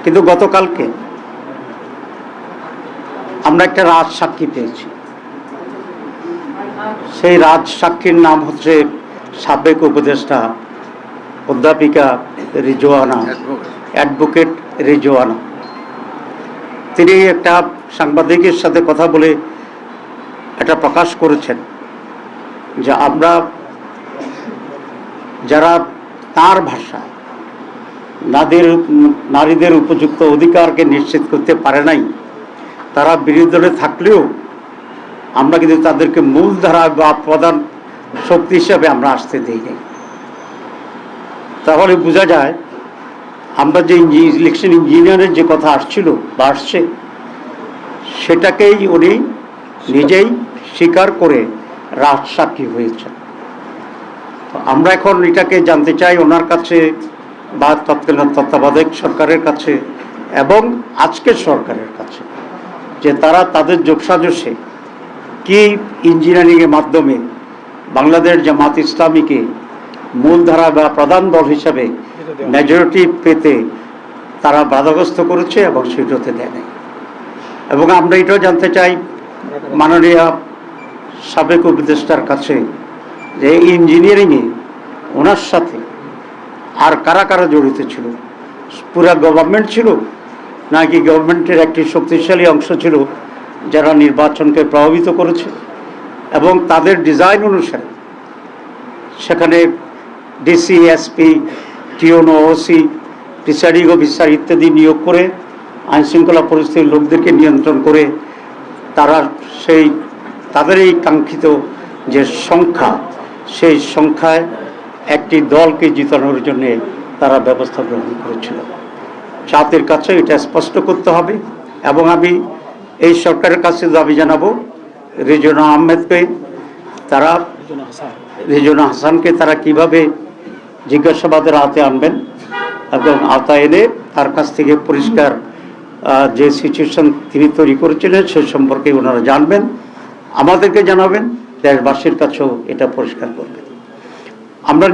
কিন্তু গতকালকে আমরা একটা রাজসাক্ষী পেয়েছি। সেই রাজসাক্ষীর নাম হচ্ছে সাবেক উপদেষ্টা অধ্যাপিকা রিজওয়ানা, অ্যাডভোকেট রিজওয়ানা। তিনি একটা সাংবাদিকের সাথে কথা বলে এটা প্রকাশ করেছেন যে আমরা যারা তার ভাষায় নারীদের উপযুক্ত অধিকারকে নিশ্চিত করতে পারে নাই, তারা বিরোধী দলে থাকলেও আমরা কিন্তু তাদেরকে মূলধারা বা প্রধান শক্তি হিসাবে আমরা আসতে দিই নাই। তাহলে বোঝা যায় আমরা যে ইলেকশন ইঞ্জিনিয়ারের যে কথা আসছিল বা আসছে, সেটাকেই উনি নিজেই স্বীকার করে রাজসাক্ষী হয়েছেন। আমরা এখন এটাকে জানতে চাই ওনার কাছে বা তৎকালীন তত্ত্বাবধায়ক সরকারের কাছে এবং আজকের সরকারের কাছে, যে তারা তাদের যোগসাজশে কি ইঞ্জিনিয়ারিংয়ের মাধ্যমে বাংলাদেশ জামাত ইসলামীকে মূলধারা বা প্রধান দল হিসাবে মেজরিটি পেতে তারা বাধাগ্রস্ত করেছে এবং সেটাতে দেয় নাই। এবং আমরা এটাও জানতে চাই মাননীয় সাবেক উপদেষ্টার কাছে যে ইঞ্জিনিয়ারিংয়ে ওনার সাথে আর কারা কারা জড়িত ছিল, পুরা গভর্নমেন্ট ছিল নাকি গভর্নমেন্টের একটি শক্তিশালী অংশ ছিল যারা নির্বাচনকে প্রভাবিত করেছে, এবং তাদের ডিজাইন অনুসারে সেখানে ডিসি, এসপি, টিওনো, ওসি, প্রিসাইডিং অফিসার ইত্যাদি নিয়োগ করে আইনশৃঙ্খলা পরিস্থিতির লোকদেরকে নিয়ন্ত্রণ করে তারা তাদের এই কাঙ্ক্ষিত যে সংখ্যা, সেই সংখ্যায় একটি দলকে জিতানোর জন্যে তারা ব্যবস্থা গ্রহণ করেছিল। জাতির কাছে এটা স্পষ্ট করতে হবে। এবং আমি এই সরকারের কাছে দাবি জানাবো রিজওয়ানা আহমেদকে, রিজওয়ানা হাসানকে তারা কিভাবে জিজ্ঞাসাবাদের আওতায় আনবেন এবং আওতায় এনে তার কাছ থেকে পরিষ্কার যে সিচুয়েশন তিনি তৈরি করেছিলেন সে সম্পর্কে ওনারা জানবেন, আমাদেরকে জানাবেন, দেশবাসীর কাছেও এটা পরিষ্কার করবেন। আমরা